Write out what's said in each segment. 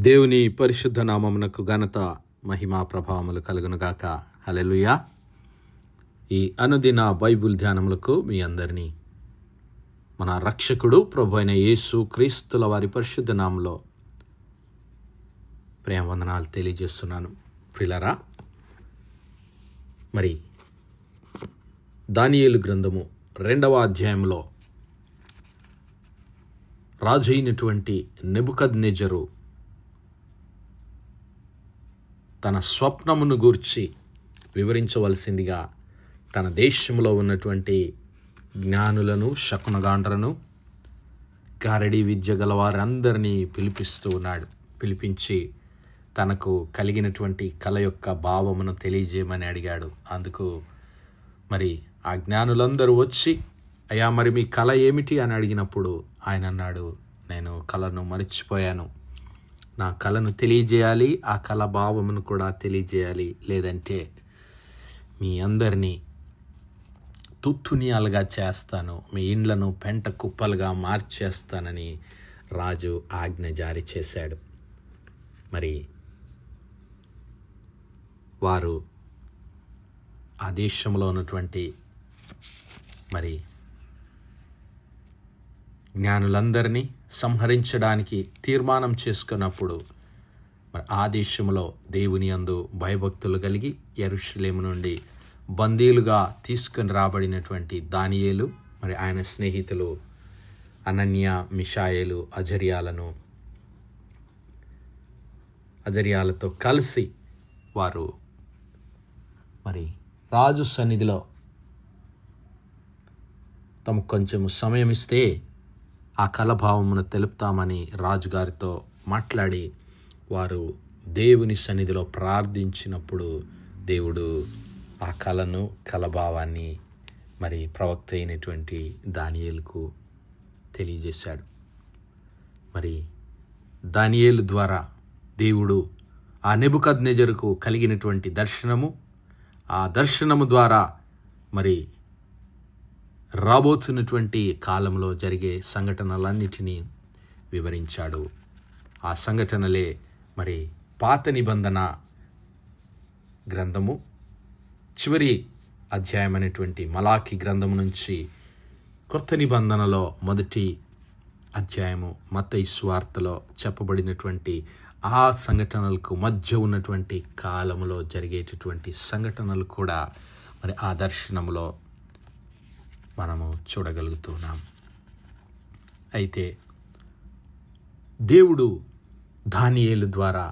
దేవుని పరిశుద్ధ నామమునకు ఘనత మహిమా ప్రభావములు కలుగునుగాక. హల్లెలూయా. ఈ అనుదిన బైబిల్ ధ్యానములకు మీ అందరినీ మన రక్షకుడు ప్రభు అయిన యేసు క్రీస్తుల వారి పరిశుద్ధ నామములో ప్రేమ వందనాలు తెలియజేస్తున్నాను. ప్రియులారా, మరి దానియేలు గ్రంథము 2వ అధ్యాయంలో రాజు అయినటువంటి నెబుకద్నెజరు తన స్వప్నమును గూర్చి వివరించవలసిందిగా తన దేశంలో ఉన్నటువంటి జ్ఞానులను, శకునగాండ్రను, గారడీ విద్య గల వారందరినీ పిలిపిస్తూ ఉన్నాడు. పిలిపించి తనకు కలిగినటువంటి కళ యొక్క భావమును తెలియజేయమని అడిగాడు. అందుకు మరి ఆ జ్ఞానులందరూ వచ్చి, అయ్యా మరి మీ కళ ఏమిటి అని అడిగినప్పుడు ఆయన అన్నాడు, నేను కళను మర్చిపోయాను, నా కళను తెలియజేయాలి, ఆ కళ భావమును కూడా తెలియజేయాలి, లేదంటే మీ అందరినీ తుత్తునియాలుగా చేస్తాను, మీ ఇండ్లను పెంట కుప్పలుగా మార్చేస్తానని రాజు ఆజ్ఞ జారీ చేశాడు. మరి వారు ఆ దేశంలో ఉన్నటువంటి మరి జ్ఞానులందరినీ సంహరించడానికి తీర్మానం చేసుకున్నప్పుడు మరి ఆ దేశంలో దేవుని యందు భయభక్తులు కలిగి యెరూషలేము నుండి బందీలుగా తీసుకుని రాబడినటువంటి దానియేలు, మరి ఆయన స్నేహితులు అనన్య, మిషాయేలు, అజర్యాలతో కలిసి వారు మరి రాజు సన్నిధిలో తమకు కొంచెం సమయం ఇస్తే ఆ కళభావమును తెలుపుతామని రాజుగారితో మాట్లాడి వారు దేవుని సన్నిధిలో ప్రార్థించినప్పుడు దేవుడు ఆ కళను, కళభావాన్ని మరి ప్రవక్త అయినటువంటి దానియేలుకు తెలియజేశాడు. మరి దానియేలు ద్వారా దేవుడు ఆ నెబుకద్నెజరుకు కలిగినటువంటి దర్శనము, ఆ దర్శనము ద్వారా మరి రాబోతున్నటువంటి కాలంలో జరిగే సంఘటనలన్నిటినీ వివరించాడు. ఆ సంఘటనలే మరి పాత నిబంధన గ్రంథము చివరి అధ్యాయం అనేటువంటి మలాకి గ్రంథము నుంచి కొత్త నిబంధనలో మొదటి అధ్యాయము మత్తయి సువార్తలో చెప్పబడినటువంటి ఆ సంఘటనలకు మధ్య ఉన్నటువంటి కాలంలో జరిగేటటువంటి సంఘటనలు కూడా మరి ఆ దర్శనంలో మనము చూడగలుగుతున్నాం. అయితే దేవుడు దానియేలు ద్వారా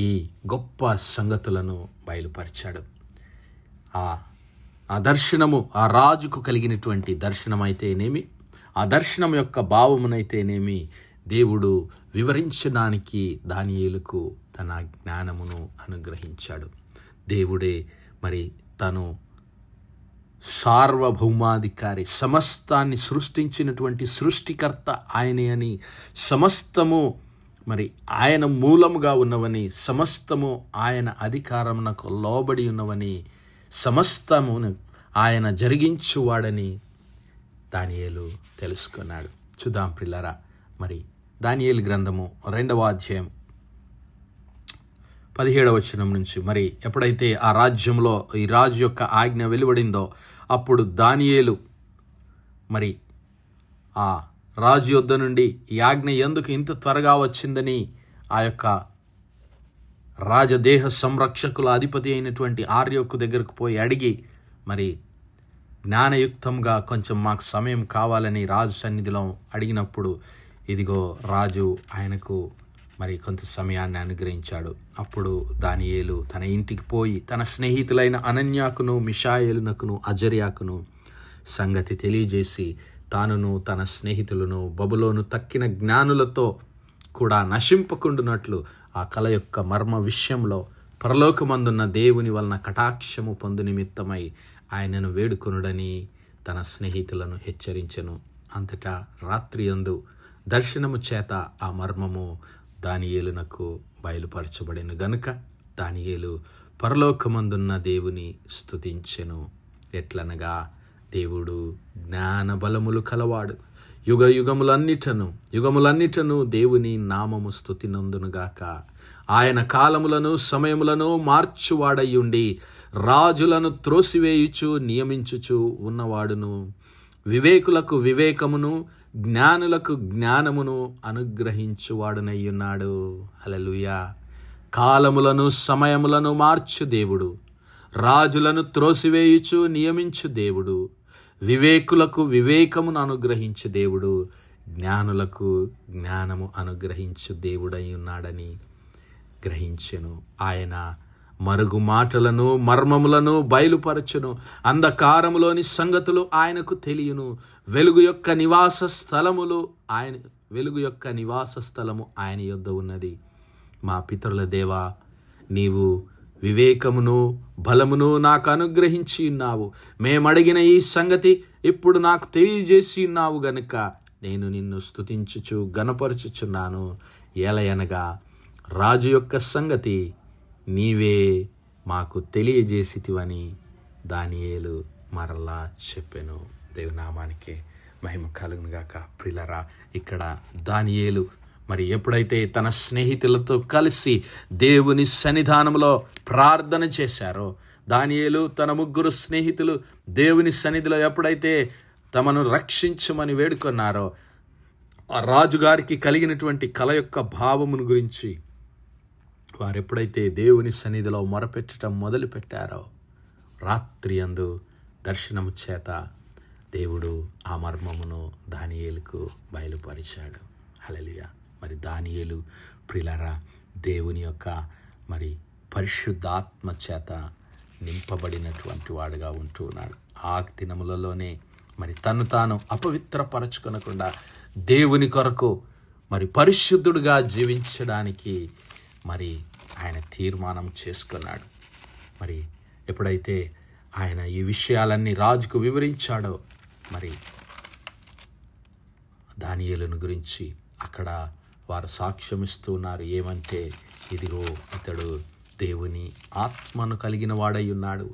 ఈ గొప్ప సంగతులను బయలుపరిచాడు. ఆ దర్శనము, ఆ రాజుకు కలిగినటువంటి దర్శనం అయితేనేమి, ఆ దర్శనం యొక్క భావమునైతేనేమి దేవుడు వివరించడానికి దానియేలుకు తన జ్ఞానమును అనుగ్రహించాడు. దేవుడే మరి తను సార్వభౌమాధికారి, సమస్తాన్ని సృష్టించినటువంటి సృష్టికర్త ఆయనే అని, సమస్తము మరి ఆయన మూలముగా ఉన్నవని, సమస్తము ఆయన అధికారమునకు లోబడి ఉన్నవని, సమస్తమును ఆయన జరిగించువాడని దానియేలు తెలుసుకున్నాడు. చూద్దాం ప్రియులారా, మరి దానియేలు గ్రంథము 2వ అధ్యాయం 17వ వచనం నుంచి, మరి ఎప్పుడైతే ఆ రాజ్యంలో ఈ రాజు యొక్క ఆజ్ఞ వెలువడిందో అప్పుడు దానియేలు మరి ఆ రాజు యొద్ద నుండి ఈ ఆజ్ఞ ఎందుకు ఇంత త్వరగా వచ్చిందని ఆ యొక్క రాజదేహ సంరక్షకుల అధిపతి అయినటువంటి ఆర్యోకు దగ్గరకు పోయి అడిగి, మరి జ్ఞానయుక్తంగా కొంచెం మాకు సమయం కావాలని రాజు సన్నిధిలో అడిగినప్పుడు ఇదిగో రాజు ఆయనకు మరి కొంత సమయాన్ని అనుగ్రహించాడు. అప్పుడు దానియేలు తన ఇంటికి పోయి తన స్నేహితులైన అనన్యాకును, మిషాయేలునకును, అజర్యాకును సంగతి తెలియజేసి తానును తన స్నేహితులను బబులోను తక్కిన జ్ఞానులతో కూడా నశింపకుండునట్లు ఆ కళ యొక్క మర్మ విషయంలో పరలోకమందున్న దేవుని వలన కటాక్షము పొందు నిమిత్తమై ఆయనను వేడుకొనుడని తన స్నేహితులను హెచ్చరించెను. అంతటా రాత్రియందు దర్శనము చేత ఆ మర్మము దానియేలునకు బయలుపరచబడిన గనుక దానియేలు పరలోకమందున్న దేవుని స్తుతించెను. ఎట్లనగా, దేవుడు జ్ఞాన బలములు కలవాడు, యుగములన్నిటను దేవుని నామము స్తుతి నందునుగాక. ఆయన కాలములను సమయములను మార్చువాడయ్యుండి రాజులను త్రోసివేయుచు నియమించుచు ఉన్నవాడును. వివేకులకు వివేకమును జ్ఞానులకు జ్ఞానమును అనుగ్రహించువాడునయ్యున్నాడు. హల్లెలూయా. కాలములను సమయములను మార్చు దేవుడు, రాజులను త్రోసివేయుచు నియమించు దేవుడు, వివేకులకు వివేకమును అనుగ్రహించు దేవుడు, జ్ఞానులకు జ్ఞానము అనుగ్రహించు దేవుడై ఉన్నాడని గ్రహించెను. ఆయన మరుగు మాటలను మర్మములను బయలుపరచును. అంధకారములోని సంగతులు ఆయనకు తెలియను. వెలుగు యొక్క నివాస స్థలము ఆయన యొద్ద ఉన్నది. మా పితరుల దేవా, నీవు వివేకమును బలమును నాకు అనుగ్రహించి ఉన్నావు. మేమడిగిన ఈ సంగతి ఇప్పుడు నాకు తెలియజేసి ఉన్నావు గనుక నేను నిన్ను స్తుతించుచు గణపరచుచున్నాను. ఏలయనగా రాజు యొక్క సంగతి నీవే మాకు తెలియజేసితివని దానియేలు మరలా చెప్పెను. దేవునామానికే మహిమ కలుగును గాక. ప్రియులారా, ఇక్కడ దానియేలు మరి ఎప్పుడైతే తన స్నేహితులతో కలిసి దేవుని సన్నిధానంలో ప్రార్థన చేశారో, దానియేలు తన 3 స్నేహితులు దేవుని సన్నిధిలో ఎప్పుడైతే తమను రక్షించమని వేడుకొన్నారో, ఆ రాజుగారికి కలిగినటువంటి కల యొక్క భావమును గురించి వారు ఎప్పుడైతే దేవుని సన్నిధిలో మొరపెట్టడం మొదలుపెట్టారో, రాత్రి అందు దర్శనము చేత దేవుడు ఆ మర్మమును దానియేలుకు బయలుపరిచాడు. హల్లెలూయా. మరి దానియేలు ప్రియులారా, దేవుని యొక్క మరి పరిశుద్ధాత్మ చేత నింపబడినటువంటి వాడుగా ఉంటూ ఉన్నాడు. ఆ దినములలోనే మరి తను తాను అపవిత్రపరచుకొనకుండా దేవుని కొరకు మరి పరిశుద్ధుడుగా జీవించడానికి మరి ఆయన తీర్మానం చేసుకున్నాడు. మరి ఎప్పుడైతే ఆయన ఈ విషయాలన్నీ రాజుకు వివరించాడో, మరి దానియేలును గురించి అక్కడ వారు సాక్ష్యమిస్తూ ఉన్నారు. ఏమంటే, ఇదిగో ఇతడు దేవుని ఆత్మను కలిగిన వాడై ఉన్నాడు.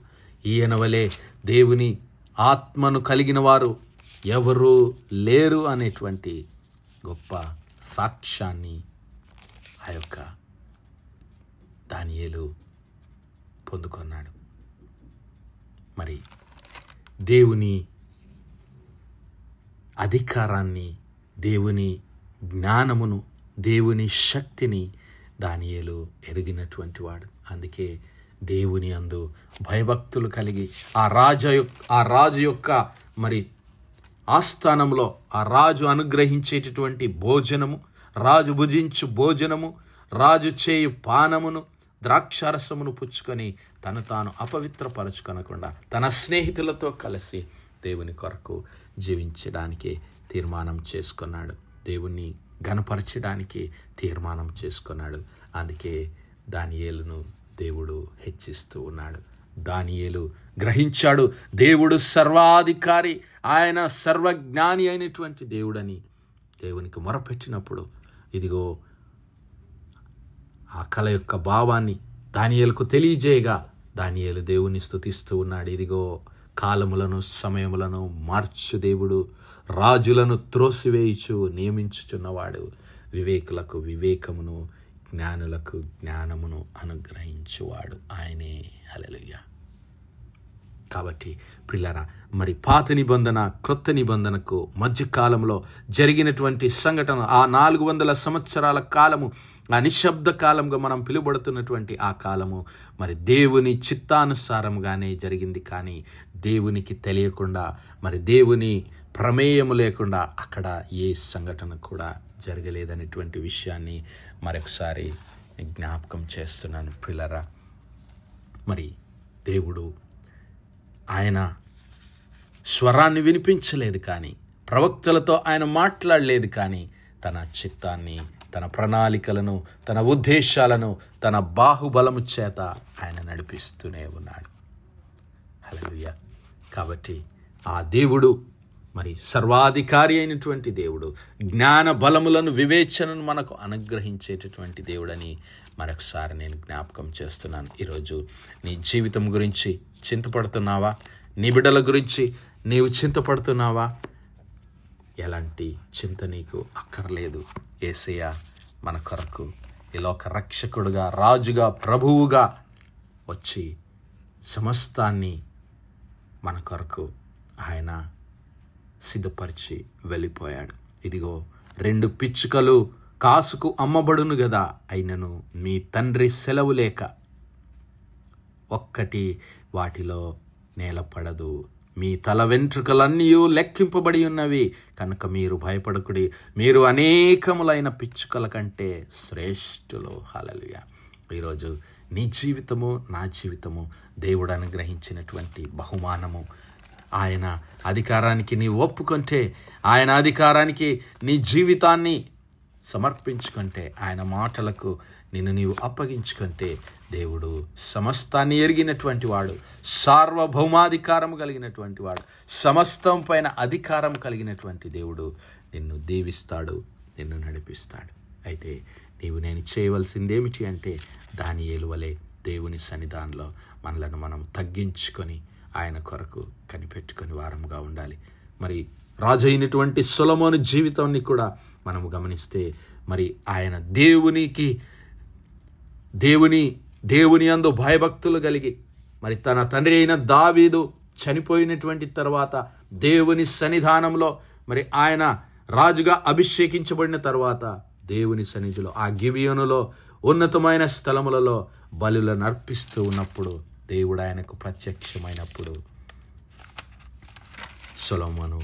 ఈయన వలె దేవుని ఆత్మను కలిగిన వారు ఎవరూ లేరు అనేటువంటి గొప్ప సాక్ష్యాన్ని ఆ యొక్క దానియేలు పొందుకున్నాడు. మరి దేవుని అధికారాన్ని, దేవుని జ్ఞానమును, దేవుని శక్తిని దానియేలు ఎరిగినటువంటి వాడు. అందుకే దేవుని అందు భయభక్తులు కలిగి ఆ రాజు యొక్క మరి ఆస్థానంలో ఆ రాజు అనుగ్రహించేటటువంటి భోజనము, రాజు భుజించు భోజనము, రాజు చేయు పానమును, ద్రాక్షారసమును పుచ్చుకొని తను తాను అపవిత్రపరచుకొనకుండా తన స్నేహితులతో కలిసి దేవుని కొరకు జీవించడానికి తీర్మానం చేసుకున్నాడు. దేవుణ్ణి ఘనపరచడానికి తీర్మానం చేసుకున్నాడు. అందుకే దానియేలును దేవుడు హెచ్చిస్తూ ఉన్నాడు. దానియేలు గ్రహించాడు, దేవుడు సర్వాధికారి, ఆయన సర్వజ్ఞాని అయినటువంటి దేవుడని. దేవునికి మొరపెట్టినప్పుడు ఇదిగో ఆ కల యొక్క భావాన్ని దానియేలుకు తెలియజేయగా దానియేలు దేవుని స్తుతిస్తూ ఉన్నాడు. ఇదిగో కాలములను సమయములను మార్చు దేవుడు, రాజులను త్రోసివేయుచు నియమించుచున్నవాడు, వివేకులకు వివేకమును జ్ఞానులకు జ్ఞానమును అనుగ్రహించువాడు ఆయనే. హల్లెలూయా. కాబట్టి ప్రియులారా, మరి పాత నిబంధన క్రొత్త నిబంధనకు మధ్యకాలంలో జరిగినటువంటి సంఘటన, ఆ 400 సంవత్సరాల కాలము, ఆ నిశ్శబ్ద కాలంగా మనం పిలువబడుతున్నటువంటి ఆ కాలము మరి దేవుని చిత్తానుసారంగానే జరిగింది. కానీ దేవునికి తెలియకుండా, మరి దేవుని ప్రమేయము లేకుండా అక్కడ ఏ సంఘటన కూడా జరగలేదనేటువంటి విషయాన్ని మరొకసారి జ్ఞాపకం చేస్తున్నాను. ప్రియులారా, మరి దేవుడు ఆయన స్వరాన్ని వినిపించలేదు, కానీ ప్రవక్తలతో ఆయన మాట్లాడలేదు, కానీ తన చిత్తాన్ని, తన ప్రణాళికలను, తన ఉద్దేశాలను తన బాహుబలము చేత ఆయన నడిపిస్తూనే ఉన్నాడు. హల్లెలూయా. కాబట్టి ఆ దేవుడు మరి సర్వాధికారి అయినటువంటి దేవుడు, జ్ఞాన బలములను వివేచనను మనకు అనుగ్రహించేటటువంటి దేవుడని మరొకసారి నేను జ్ఞాపకం చేస్తున్నాను. ఈరోజు నీ జీవితం గురించి చింతపడుతున్నావా? నీ బిడ్డల గురించి నీవు చింతపడుతున్నావా? ఎలాంటి చింత నీకు అక్కర్లేదు. యేసయ్య మన కొరకు ఈ లోక రక్షకుడుగా, రాజుగా, ప్రభువుగా వచ్చి సమస్తాన్ని మన కొరకు ఆయన సిద్ధపరిచి వెళ్ళిపోయాడు. ఇదిగో 2 పిచ్చుకలు కాసుకు అమ్మబడును గదా, అయినను మీ తండ్రి సెలవు లేక ఒక్కటి వాటిలో నేలపడదు. మీ తల వెంట్రుకలన్నీ లెక్కింపబడి ఉన్నవి కనుక మీరు భయపడకుడి. మీరు అనేకములైన పిచ్చుకల కంటే శ్రేష్ఠులు. హల్లెలూయా. ఈరోజు నీ జీవితము, నా జీవితము దేవుడు అనుగ్రహించినటువంటి బహుమానము. ఆయన అధికారానికి నీ ఒప్పుకుంటే, ఆయన అధికారానికి నీ జీవితాన్ని సమర్పించుకుంటే, ఆయన మాటలకు నిన్ను నీవు అప్పగించుకుంటే, దేవుడు సమస్తాన్ని ఎరిగినటువంటి వాడు, సార్వభౌమాధికారం కలిగినటువంటి వాడు, సమస్తం పైన అధికారం కలిగినటువంటి దేవుడు నిన్ను దీవిస్తాడు, నిన్ను నడిపిస్తాడు. అయితే నేను చేయవలసింది ఏమిటి అంటే, దానియేలు వలె దేవుని సన్నిధానంలో మనలను మనం తగ్గించుకొని ఆయన కొరకు కనిపెట్టుకొని వారముగా ఉండాలి. మరి రాజు అయినటువంటి సొలొమోను జీవితాన్ని కూడా మనము గమనిస్తే, మరి ఆయన దేవుని యందు భయభక్తులు కలిగి, మరి తన తండ్రి అయిన దావీదు చనిపోయినటువంటి తర్వాత దేవుని సన్నిధానంలో, మరి ఆయన రాజుగా అభిషేకించబడిన తర్వాత దేవుని సన్నిధిలో ఆ గిబియోనులో ఉన్నతమైన స్థలములలో బలులను అర్పిస్తూ ఉన్నప్పుడు దేవుడు ఆయనకు ప్రత్యక్షమైనప్పుడు సొలొమోను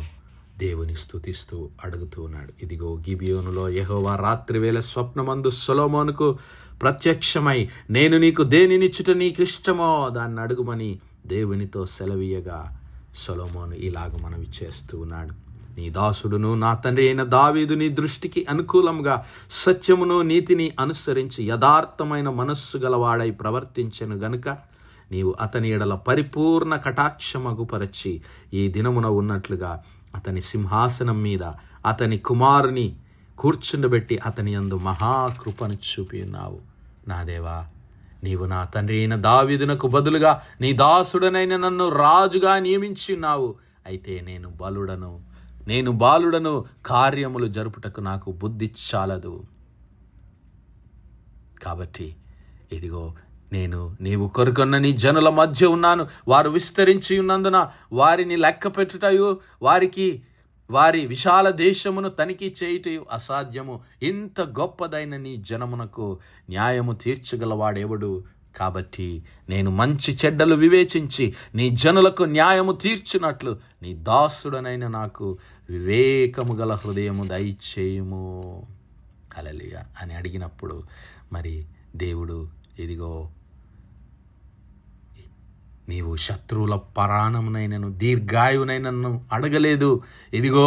దేవుని స్తుతిస్తూ అడుగుతూ ఉన్నాడు. ఇదిగో గిబియోనులో యెహోవా రాత్రివేళ స్వప్నమందు సొలొమోనుకు ప్రత్యక్షమై, నేను నీకు దేనినిచ్చుట నీకు ఇష్టమో దాన్ని అడుగుమని దేవునితో సెలవీయగా సొలొమోను ఇలాగ మనవి చేస్తూ ఉన్నాడు. నీ దాసుడును నా తండ్రి అయిన దావీదు నీ దృష్టికి అనుకూలంగా సత్యమును నీతిని అనుసరించి యథార్థమైన మనస్సు గలవాడై ప్రవర్తించెను గనుక నీవు అతని ఎడల పరిపూర్ణ కటాక్షమగుపరచి ఈ దినమున ఉన్నట్లుగా అతని సింహాసనం మీద అతని కుమారుని కూర్చుండబెట్టి అతని యందు మహాకృపను చూపి ఉన్నావు. నా దేవా, నీవు నా తండ్రి అయిన దావీదునకు బదులుగా నీ దాసుడనైన నన్ను రాజుగా నియమించి ఉన్నావు. అయితే నేను బాలుడను కార్యములు జరుపుటకు నాకు బుద్ధి చాలదు. కాబట్టి ఇదిగో నీవు కొరుకున్న నీ జనుల మధ్య ఉన్నాను. వారు విస్తరించి ఉన్నందున వారిని లెక్క పెట్టుటయు వారి విశాల దేశమును తనిఖీ చేయుటయు అసాధ్యము. ఇంత గొప్పదైన నీ జనమునకు న్యాయము తీర్చగలవాడెవడు? కాబట్టి నేను మంచి చెడ్డలు వివేచించి నీ జనులకు న్యాయము తీర్చినట్లు నీ దాసుడనైన నాకు వివేకము గల హృదయము దయచేయుము. హల్లెలూయా అని అడిగినప్పుడు మరి దేవుడు, ఇదిగో నీవు శత్రువుల పరాణమునైనను దీర్ఘాయువునైనను అడగలేదు. ఇదిగో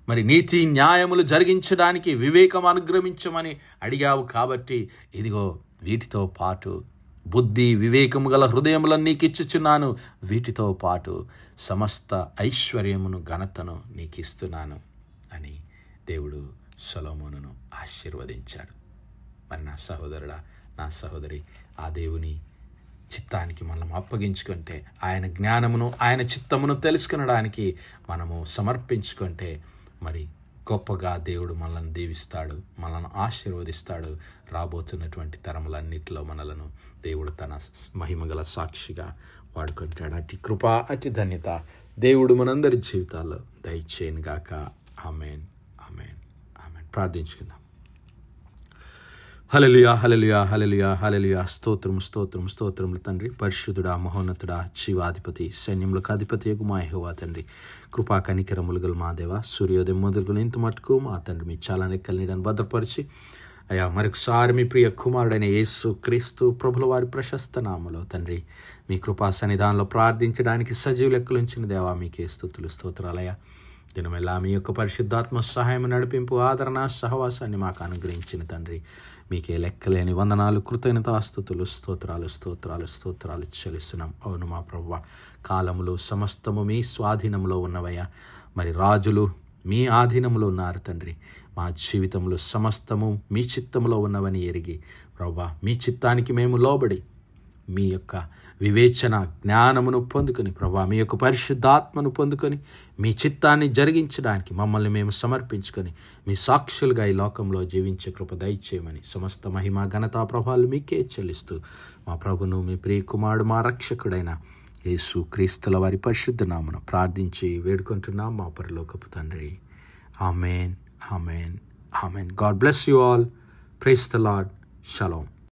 మరి నీతి న్యాయములు జరిగించడానికి వివేకం అనుగ్రహించమని అడిగావు. కాబట్టి ఇదిగో వీటితో పాటు బుద్ధి వివేకము గల హృదయములను నీకు ఇచ్చుచున్నాను. వీటితో పాటు సమస్త ఐశ్వర్యమును ఘనతను నీకు ఇస్తున్నాను అని దేవుడు సొలొమోనును ఆశీర్వదించాడు. మరి నా సహోదరుడా, నా సహోదరి, ఆ దేవుని చిత్తానికి మనం అప్పగించుకుంటే, ఆయన జ్ఞానమును ఆయన చిత్తమును తెలుసుకొనడానికి మనము సమర్పించుకుంటే మరి గొప్పగా దేవుడు మనల్ని దీవిస్తాడు, మనల్ని ఆశీర్వదిస్తాడు. రాబోతున్నటువంటి తరములన్నిటిలో మనలను దేవుడు తన మహిమగల సాక్షిగా వాడుకుంటాడు. అతి కృప, అతి ధన్యత దేవుడు మనందరి జీవితాల్లో దయచేయను గాక. ఆమేన్, ఆమేన్, ఆమేన్. ప్రార్థించుకుందాం. హల్లెలూయా, హల్లెలూయా, హల్లెలూయా, హల్లెలూయా. స్తోత్రం, స్తోత్రం, స్తోత్రములు తండ్రి. పరిశుద్ధుడా, మహోన్నతుడా, జీవాధిపతి, సైన్యములకు అధిపతి మా యెహోవా తండ్రి, కృపా కనికరములు గల మా దేవ, సూర్యోదయం మొదలుగులు ఇంత మటుకు మా తండ్రి మీ చాలా నెక్కల నీడని భద్రపరిచి, అయ్యా మరొకసారి మీ ప్రియ కుమారుడైన యేసు క్రీస్తు ప్రభుల వారి ప్రశస్త నామములో తండ్రి మీ కృపా సన్నిధానంలో ప్రార్థించడానికి సజీవ లెక్కలుంచిన దేవా మీకే స్తుతులు, స్తోత్రాలయ్యా. దినమెల్లా మీ యొక్క పరిశుద్ధాత్మ సహాయం, నడిపింపు, ఆదరణ, సహవాసాన్ని మాకు అనుగ్రహించిన తండ్రి మీకే లెక్కలేని వందనాలు, కృతజ్ఞతాస్తుతులు, స్తోత్రాలు, స్తోత్రాలు, స్తోత్రాలు చెల్లిస్తున్నాం. అవును మా ప్రభువా, కాలములు సమస్తము మీ స్వాధీనంలో ఉన్నవయ్యా. మరి రాజులు మీ ఆధీనంలో ఉన్నారు తండ్రి. మా జీవితంలో సమస్తము మీ చిత్తంలో ఉన్నవని ఎరిగి ప్రభువా, మీ చిత్తానికి మేము లోబడి మీ యొక్క వివేచన జ్ఞానమును పొందుకొని ప్రభా, మీ యొక్క పరిశుద్ధాత్మను పొందుకొని మీ చిత్తాన్ని జరిగించడానికి మమ్మల్ని మేము సమర్పించుకొని మీ సాక్షులుగా ఈ లోకంలో జీవించే కృప దయచేయమని సమస్త మహిమ ఘనతా ప్రభావాలు మీకే చెల్లిస్తూ మా ప్రభును, మీ ప్రియ కుమారుడు, మా రక్షకుడైన యేసు క్రీస్తుల వారి పరిశుద్ధ నామమున ప్రార్థించి వేడుకుంటున్నాం మా పరలోకపు తండ్రి. ఆమేన్, ఆమేన్, ఆమేన్. God bless you all. Praise the lord. Shalom.